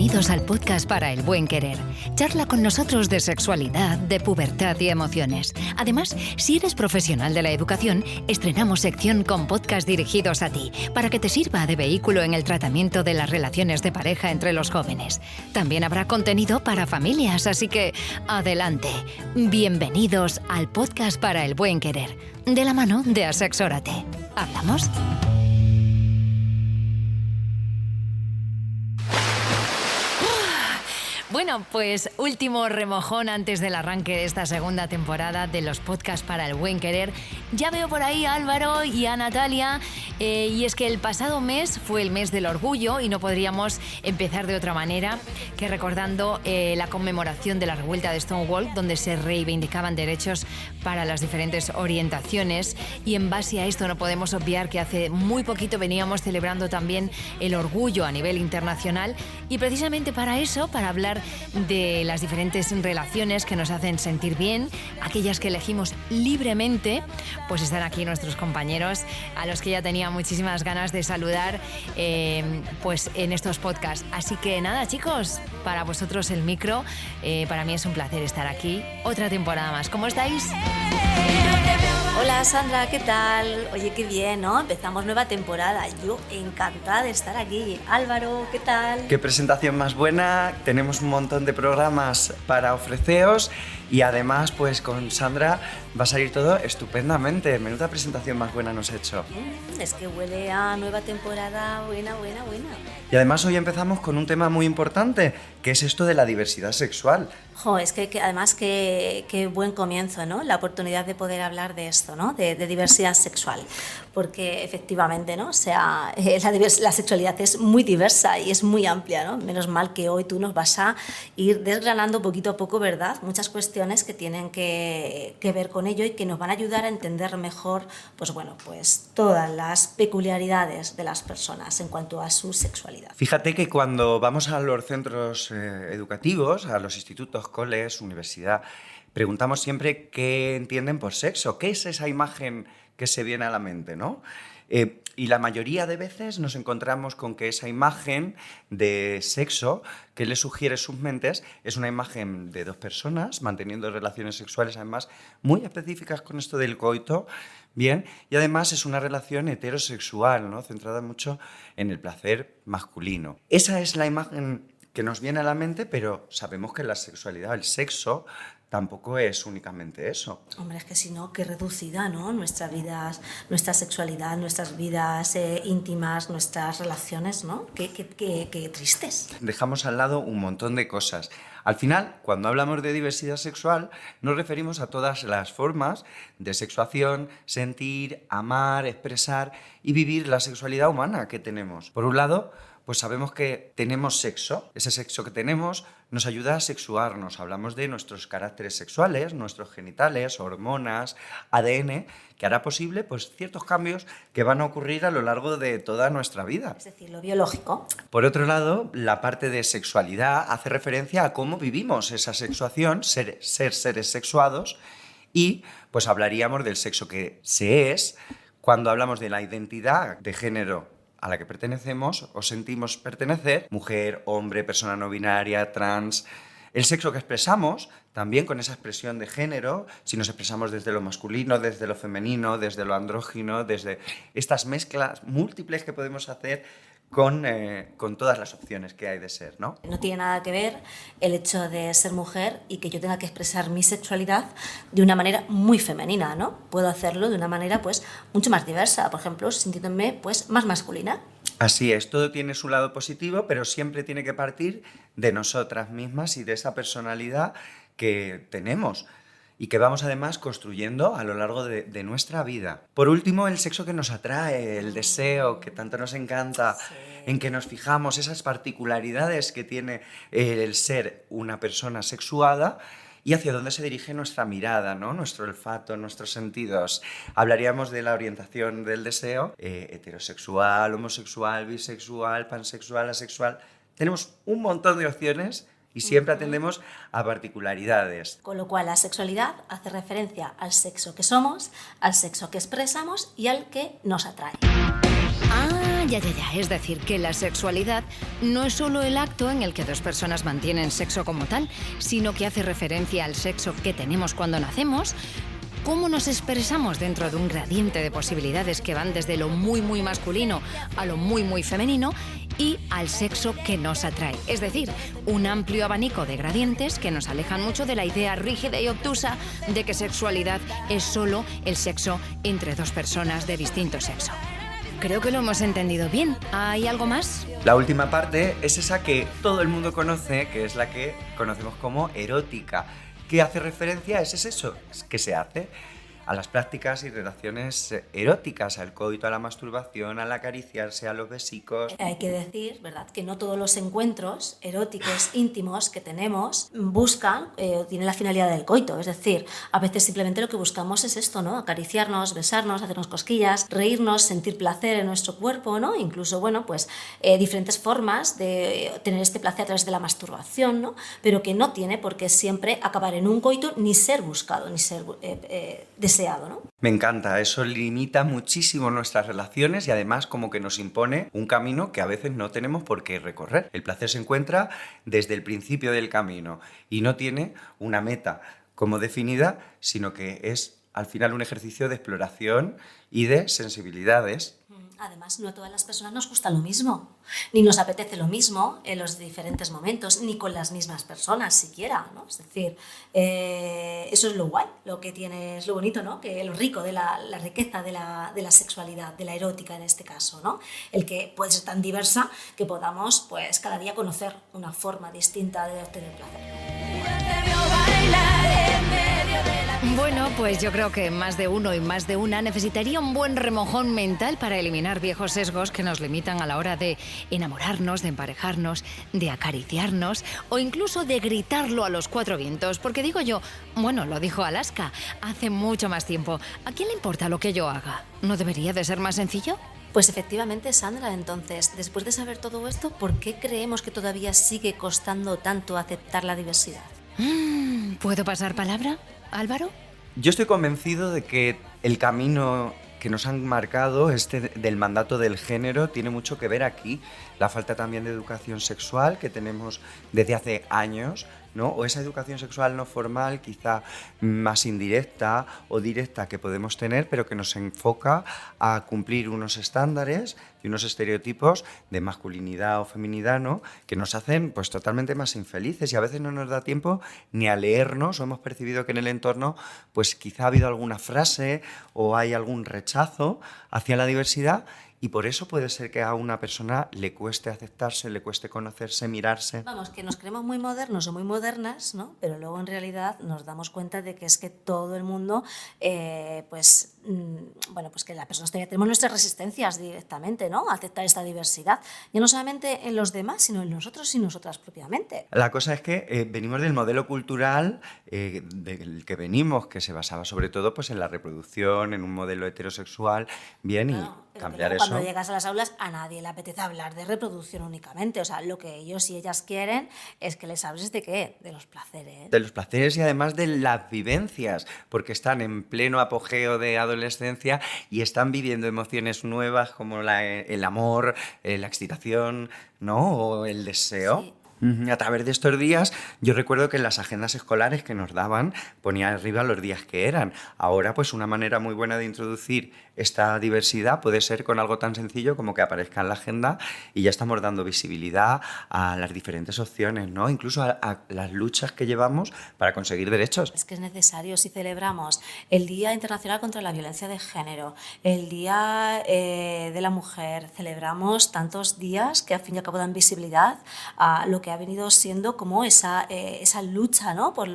Bienvenidos al podcast para el buen querer. Charla con nosotros de sexualidad, de pubertad y emociones. Además, si eres profesional de la educación, estrenamos sección con podcast dirigidos a ti, para que te sirva de vehículo en el tratamiento de las relaciones de pareja entre los jóvenes. También habrá contenido para familias, así que adelante. Bienvenidos al podcast para el buen querer, de la mano de Asexórate. ¿Hablamos? Bueno, pues último remojón antes del arranque de esta segunda temporada de los podcasts para el buen querer. Ya veo por ahí a Álvaro y a Natalia, y es que el pasado mes fue el mes del orgullo y no podríamos empezar de otra manera que recordando la conmemoración de la revuelta de Stonewall, donde se reivindicaban derechos para las diferentes orientaciones, y en base a esto no podemos obviar que hace muy poquito veníamos celebrando también el orgullo a nivel internacional, y precisamente para eso, para hablar de las diferentes relaciones que nos hacen sentir bien, aquellas que elegimos libremente, pues están aquí nuestros compañeros a los que ya tenía muchísimas ganas de saludar pues en estos podcasts. Así que nada, chicos, para vosotros el micro, para mí es un placer estar aquí otra temporada más. ¿Cómo estáis? Hola Sandra, ¿qué tal? Oye, qué bien, ¿no? Empezamos nueva temporada. Yo encantada de estar aquí. Álvaro, ¿qué tal? Qué presentación más buena. Tenemos un montón de programas para ofreceros y además, pues con Sandra va a salir todo estupendamente. Menuda presentación más buena nos ha hecho. Es que huele a nueva temporada buena. Y además hoy empezamos con un tema muy importante, que es esto de la diversidad sexual. Jo, es que además qué buen comienzo, ¿no? La oportunidad de poder hablar de esto, ¿no? De diversidad sexual, porque efectivamente, ¿no? O sea, la sexualidad es muy diversa y es muy amplia, ¿no? Menos mal que hoy tú nos vas a ir desgranando poquito a poco, ¿verdad? Muchas cuestiones que tienen que ver con ello y que nos van a ayudar a entender mejor, pues bueno, pues todas las peculiaridades de las personas en cuanto a su sexualidad. Fíjate que cuando vamos a los centros educativos, a los institutos, coles, universidad, preguntamos siempre qué entienden por sexo, qué es esa imagen que se viene a la mente, ¿no? Y la mayoría de veces nos encontramos con que esa imagen de sexo que les sugiere sus mentes es una imagen de dos personas manteniendo relaciones sexuales, además muy específicas con esto del coito, bien, y además es una relación heterosexual, ¿no? Centrada mucho en el placer masculino. Esa es la imagen que nos viene a la mente, pero sabemos que la sexualidad, el sexo, tampoco es únicamente eso. Hombre, es que si no, qué reducida, ¿no? Nuestras vidas, nuestra sexualidad, nuestras vidas íntimas, nuestras relaciones, ¿no? Qué tristes. Dejamos al lado un montón de cosas. Al final, cuando hablamos de diversidad sexual, nos referimos a todas las formas de sexuación, sentir, amar, expresar y vivir la sexualidad humana que tenemos. Por un lado, pues sabemos que tenemos sexo. Ese sexo que tenemos nos ayuda a sexuarnos. Hablamos de nuestros caracteres sexuales, nuestros genitales, hormonas, ADN, que hará posible pues, ciertos cambios que van a ocurrir a lo largo de toda nuestra vida. Es decir, lo biológico. Por otro lado, la parte de sexualidad hace referencia a cómo vivimos esa sexuación, ser seres sexuados, y pues hablaríamos del sexo que se es cuando hablamos de la identidad de género a la que pertenecemos o sentimos pertenecer, mujer, hombre, persona no binaria, trans. El sexo que expresamos, también con esa expresión de género, si nos expresamos desde lo masculino, desde lo femenino, desde lo andrógino, desde estas mezclas múltiples que podemos hacer con todas las opciones que hay de ser, ¿no? No tiene nada que ver el hecho de ser mujer y que yo tenga que expresar mi sexualidad de una manera muy femenina, ¿no? Puedo hacerlo de una manera, pues, mucho más diversa, por ejemplo, sintiéndome, pues, más masculina. Así es, todo tiene su lado positivo, pero siempre tiene que partir de nosotras mismas y de esa personalidad que tenemos y que vamos además construyendo a lo largo de nuestra vida. Por último, el sexo que nos atrae, el deseo que tanto nos encanta, sí, en que nos fijamos, esas particularidades que tiene el ser una persona sexuada y hacia dónde se dirige nuestra mirada, ¿no? Nuestro olfato, nuestros sentidos. Hablaríamos de la orientación del deseo, heterosexual, homosexual, bisexual, pansexual, asexual. Tenemos un montón de opciones y siempre atendemos a particularidades. Con lo cual la sexualidad hace referencia al sexo que somos, al sexo que expresamos y al que nos atrae. Ya. Es decir, que la sexualidad no es solo el acto en el que dos personas mantienen sexo como tal, sino que hace referencia al sexo que tenemos cuando nacemos, cómo nos expresamos dentro de un gradiente de posibilidades que van desde lo muy masculino a lo muy femenino y al sexo que nos atrae. Es decir, un amplio abanico de gradientes que nos alejan mucho de la idea rígida y obtusa de que sexualidad es solo el sexo entre dos personas de distinto sexo. Creo que lo hemos entendido bien. ¿Hay algo más? La última parte es esa que todo el mundo conoce, que es la que conocemos como erótica. ¿Qué hace referencia? Es eso, que se hace a las prácticas y relaciones eróticas, al coito, a la masturbación, al acariciarse, a los besicos. Hay que decir, ¿verdad?, que no todos los encuentros eróticos íntimos que tenemos buscan o tienen la finalidad del coito. Es decir, a veces simplemente lo que buscamos es esto, ¿no? Acariciarnos, besarnos, hacernos cosquillas, reírnos, sentir placer en nuestro cuerpo, ¿no? Incluso, bueno, pues diferentes formas de tener este placer a través de la masturbación, ¿no? Pero que no tiene por qué siempre acabar en un coito ni ser buscado, ni ser deseado, ¿no? Me encanta, eso limita muchísimo nuestras relaciones y además como que nos impone un camino que a veces no tenemos por qué recorrer. El placer se encuentra desde el principio del camino y no tiene una meta como definida, sino que es al final un ejercicio de exploración y de sensibilidades. Además, no a todas las personas nos gusta lo mismo, ni nos apetece lo mismo en los diferentes momentos, ni con las mismas personas siquiera, ¿no? Es decir, eso es lo guay, lo que tiene, es lo bonito, ¿no? Que lo rico de la riqueza de la sexualidad, de la erótica en este caso, ¿no? El que puede ser tan diversa que podamos, pues, cada día conocer una forma distinta de obtener placer. Bueno, pues yo creo que más de uno y más de una necesitaría un buen remojón mental para eliminar viejos sesgos que nos limitan a la hora de enamorarnos, de emparejarnos, de acariciarnos o incluso de gritarlo a los cuatro vientos. Porque digo yo, bueno, lo dijo Alaska hace mucho más tiempo. ¿A quién le importa lo que yo haga? ¿No debería de ser más sencillo? Pues efectivamente, Sandra, entonces, después de saber todo esto, ¿por qué creemos que todavía sigue costando tanto aceptar la diversidad? ¿Puedo pasar palabra, Álvaro? Yo estoy convencido de que el camino que nos han marcado, del mandato del género, tiene mucho que ver aquí. La falta también de educación sexual que tenemos desde hace años, ¿no? O esa educación sexual no formal, quizá más indirecta o directa que podemos tener, pero que nos enfoca a cumplir unos estándares y unos estereotipos de masculinidad o feminidad, ¿no? Que nos hacen pues totalmente más infelices y a veces no nos da tiempo ni a leernos o hemos percibido que en el entorno pues quizá ha habido alguna frase o hay algún rechazo hacia la diversidad. Y por eso puede ser que a una persona le cueste aceptarse, le cueste conocerse, mirarse. Vamos, que nos creemos muy modernos o muy modernas, ¿no? Pero luego en realidad nos damos cuenta de que es que todo el mundo, pues que las personas todavía tenemos nuestras resistencias directamente, ¿no? A aceptar esta diversidad. Ya no solamente en los demás, sino en nosotros y nosotras propiamente. La cosa es que venimos del modelo cultural del que venimos, que se basaba sobre todo pues, en la reproducción, en un modelo heterosexual, bien, Claro, y cambiar eso. eso. Cuando llegas a las aulas, a nadie le apetece hablar de reproducción únicamente. O sea, lo que ellos y ellas quieren es que les hables de ¿qué? De los placeres. De los placeres y además de las vivencias, porque están en pleno apogeo de adolescencia y están viviendo emociones nuevas como el amor, la excitación, ¿no? O el deseo. Sí. A través de estos días, yo recuerdo que en las agendas escolares que nos daban ponía arriba los días que eran. Ahora, pues una manera muy buena de introducir esta diversidad puede ser con algo tan sencillo como que aparezca en la agenda y ya estamos dando visibilidad a las diferentes opciones, ¿no? Incluso a las luchas que llevamos para conseguir derechos. Es que es necesario, si celebramos el Día Internacional contra la Violencia de Género, el Día de la Mujer, celebramos tantos días que al fin y al cabo dan visibilidad a lo que ha venido siendo como esa lucha, ¿no? por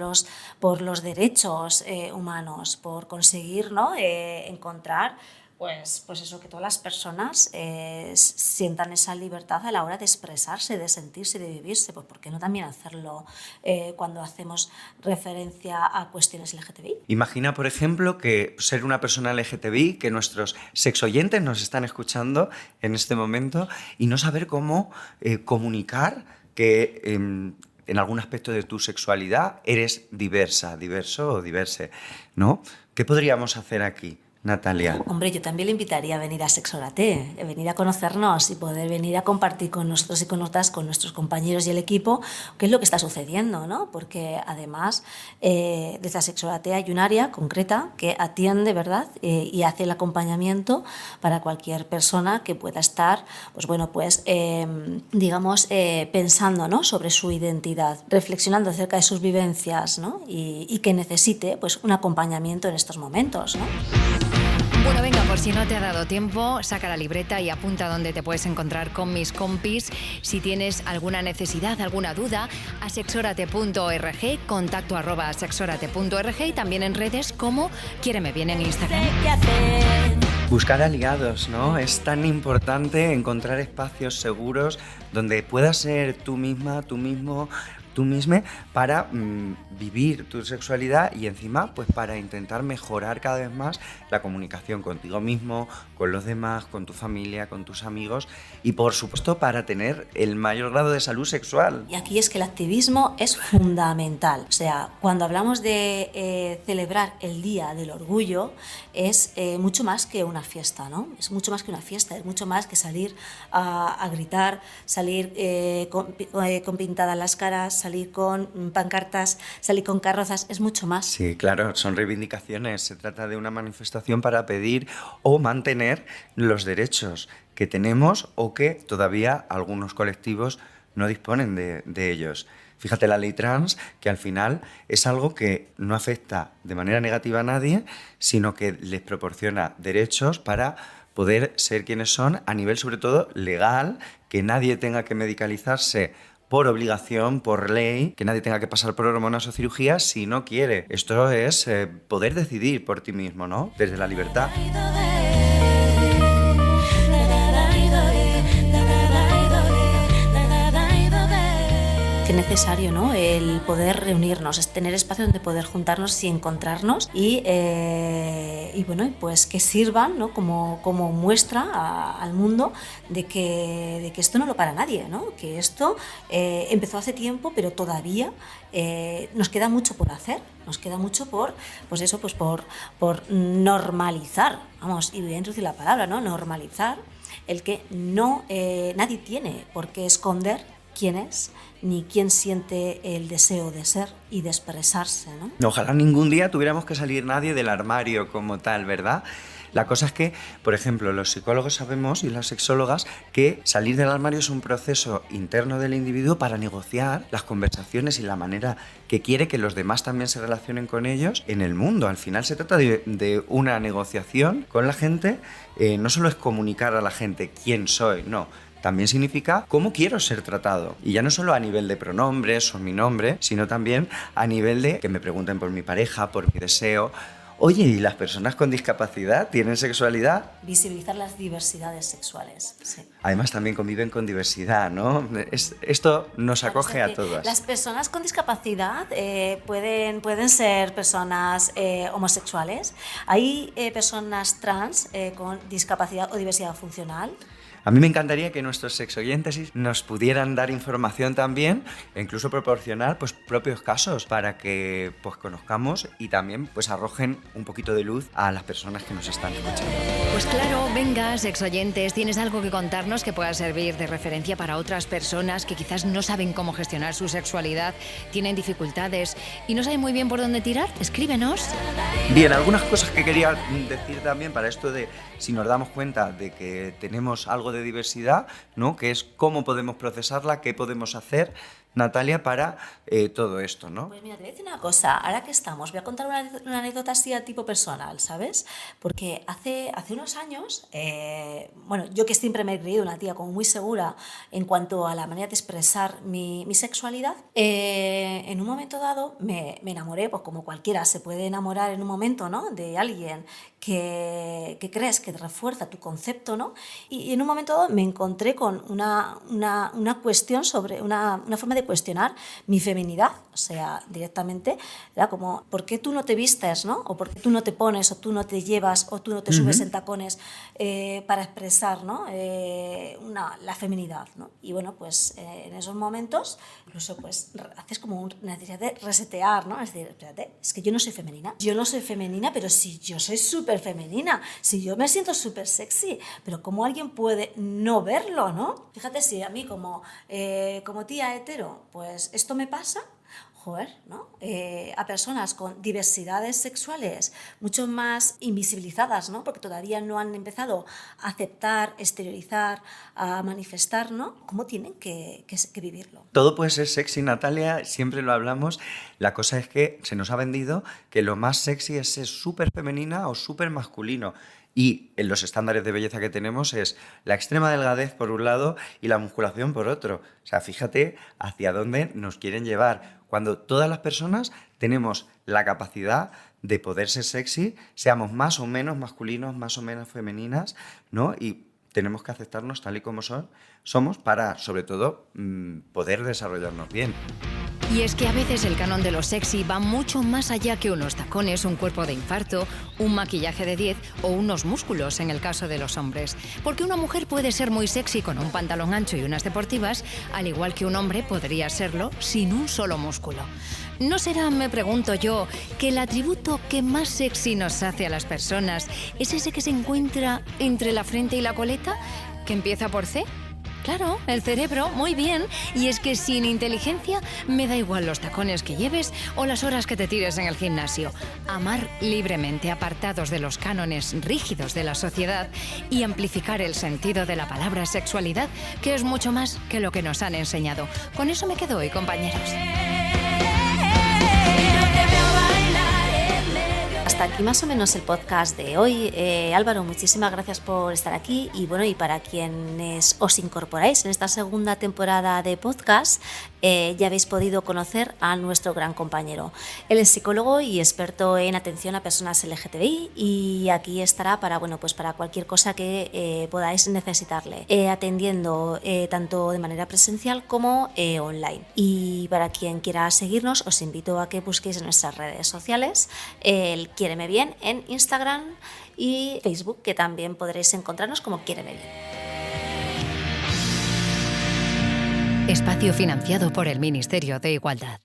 los derechos humanos, por conseguir, ¿no? Encontrar pues eso, que todas las personas sientan esa libertad a la hora de expresarse, de sentirse, de vivirse. Pues ¿por qué no también hacerlo cuando hacemos referencia a cuestiones LGTBI? Imagina, por ejemplo, que ser una persona LGTBI, que nuestros sexoyentes nos están escuchando en este momento y no saber cómo comunicar que en algún aspecto de tu sexualidad eres diverso o diverse, ¿no? ¿Qué podríamos hacer aquí? Natalia? Hombre, yo también le invitaría a venir a Sexórate, a venir a conocernos y poder venir a compartir con nosotros y con nosotras, con nuestros compañeros y el equipo, qué es lo que está sucediendo, ¿no? Porque además, desde Sexórate hay un área concreta que atiende, ¿verdad? Y hace el acompañamiento para cualquier persona que pueda estar, pues bueno, pues digamos, pensando, ¿no? Sobre su identidad, reflexionando acerca de sus vivencias, ¿no? Y que necesite, pues, un acompañamiento en estos momentos, ¿no? Bueno, venga, por si no te ha dado tiempo, saca la libreta y apunta dónde te puedes encontrar con mis compis. Si tienes alguna necesidad, alguna duda, a sexorate.org, contacto@sexorate.org y también en redes como Quiéreme Bien en Instagram. Buscar aliados, ¿no? Es tan importante encontrar espacios seguros donde puedas ser tú misma, tú mismo, tú misma para vivir tu sexualidad y encima pues para intentar mejorar cada vez más la comunicación contigo mismo, con los demás, con tu familia, con tus amigos y por supuesto para tener el mayor grado de salud sexual. Y aquí es que el activismo es fundamental. O sea, cuando hablamos de celebrar el Día del Orgullo es mucho más que una fiesta, ¿no? Es mucho más que una fiesta, es mucho más que salir a gritar, salir con pintadas las caras, salir con pancartas, salir con carrozas, es mucho más. Sí, claro, son reivindicaciones. Se trata de una manifestación para pedir o mantener los derechos que tenemos o que todavía algunos colectivos no disponen de ellos. Fíjate, la ley trans, que al final es algo que no afecta de manera negativa a nadie, sino que les proporciona derechos para poder ser quienes son a nivel, sobre todo, legal, que nadie tenga que medicalizarse por obligación, por ley, que nadie tenga que pasar por hormonas o cirugías si no quiere. Esto es poder decidir por ti mismo, ¿no? Desde la libertad. Qué necesario, ¿no? El poder reunirnos, es tener espacio donde poder juntarnos y encontrarnos y bueno, pues que sirvan, ¿no? como muestra al mundo de que esto no lo para nadie, ¿no? Que esto empezó hace tiempo, pero todavía nos queda mucho por hacer, nos queda mucho por normalizar, vamos, y voy a introducir la palabra, ¿no? Normalizar el que no nadie tiene por qué esconder quién es, ni quién siente el deseo de ser y de expresarse, ¿no? Ojalá ningún día tuviéramos que salir nadie del armario como tal, ¿verdad? La cosa es que, por ejemplo, los psicólogos sabemos y las sexólogas que salir del armario es un proceso interno del individuo para negociar las conversaciones y la manera que quiere que los demás también se relacionen con ellos en el mundo. Al final se trata de una negociación con la gente, no solo es comunicar a la gente quién soy, no. También significa cómo quiero ser tratado. Y ya no solo a nivel de pronombres o mi nombre, sino también a nivel de que me pregunten por mi pareja, por mi deseo. Oye, ¿y las personas con discapacidad tienen sexualidad? Visibilizar las diversidades sexuales, sí. Además también conviven con diversidad, ¿no? Esto nos acoge a todas. Las personas con discapacidad pueden ser personas homosexuales. Hay personas trans con discapacidad o diversidad funcional. A mí me encantaría que nuestros sexoyentes nos pudieran dar información también e incluso proporcionar pues, propios casos para que pues, conozcamos y también pues, arrojen un poquito de luz a las personas que nos están escuchando. Pues claro, venga, sexoyentes, tienes algo que contarnos que pueda servir de referencia para otras personas que quizás no saben cómo gestionar su sexualidad, tienen dificultades y no saben muy bien por dónde tirar. Escríbenos. Bien, algunas cosas que quería decir también para esto de si nos damos cuenta de que tenemos algo de diversidad, ¿no? Que es cómo podemos procesarla, qué podemos hacer, Natalia, para todo esto, ¿no? Pues mira, te voy a decir una cosa, ahora que estamos, voy a contar una anécdota así a tipo personal, ¿sabes? Porque hace unos años, bueno, yo que siempre me he creído una tía como muy segura en cuanto a la manera de expresar mi sexualidad, en un momento dado me enamoré, pues como cualquiera se puede enamorar en un momento, ¿no? De alguien que crees que te refuerza tu concepto, ¿no? Y en un momento dado me encontré con una cuestión sobre una forma de cuestionar mi feminidad, o sea, directamente era como, ¿por qué tú no te vistes, ¿no? O ¿por qué tú no te pones, o tú no te llevas, o tú no te subes en tacones para expresar, ¿no? La feminidad, ¿no? Y bueno, pues en esos momentos incluso pues haces como una necesidad de resetear, ¿no? Es decir, espérate, es que yo no soy femenina, pero sí, yo soy súper súper femenina, si yo me siento súper sexy, pero ¿cómo alguien puede no verlo, no? Fíjate, si a mí como tía hetero, pues esto me pasa, joder, ¿no? A personas con diversidades sexuales mucho más invisibilizadas, ¿no? Porque todavía no han empezado a aceptar, exteriorizar, a manifestar, ¿no? ¿Cómo tienen que vivirlo? Todo puede ser sexy, Natalia, siempre lo hablamos. La cosa es que se nos ha vendido que lo más sexy es ser súper femenina o súper masculino. Y en los estándares de belleza que tenemos es la extrema delgadez por un lado y la musculación por otro. O sea, fíjate hacia dónde nos quieren llevar. Cuando todas las personas tenemos la capacidad de poder ser sexy, seamos más o menos masculinos, más o menos femeninas, ¿no? Y tenemos que aceptarnos tal y como somos para, sobre todo, poder desarrollarnos bien. Y es que a veces el canon de lo sexy va mucho más allá que unos tacones, un cuerpo de infarto, un maquillaje de 10 o unos músculos en el caso de los hombres. Porque una mujer puede ser muy sexy con un pantalón ancho y unas deportivas, al igual que un hombre podría serlo sin un solo músculo. ¿No será, me pregunto yo, que el atributo que más sexy nos hace a las personas es ese que se encuentra entre la frente y la coleta, que empieza por C? Claro, el cerebro, muy bien. Y es que sin inteligencia me da igual los tacones que lleves o las horas que te tires en el gimnasio. Amar libremente, apartados de los cánones rígidos de la sociedad y amplificar el sentido de la palabra sexualidad, que es mucho más que lo que nos han enseñado. Con eso me quedo hoy, compañeros. Hasta aquí más o menos el podcast de hoy. Álvaro, muchísimas gracias por estar aquí y bueno, y para quienes os incorporáis en esta segunda temporada de podcast, ya habéis podido conocer a nuestro gran compañero. Él es psicólogo y experto en atención a personas LGTBI y aquí estará para, bueno, pues para cualquier cosa que podáis necesitarle, atendiendo tanto de manera presencial como online. Y para quien quiera seguirnos, os invito a que busquéis en nuestras redes sociales el Quiéreme Bien en Instagram y Facebook, que también podréis encontrarnos como Quiéreme Bien. Espacio financiado por el Ministerio de Igualdad.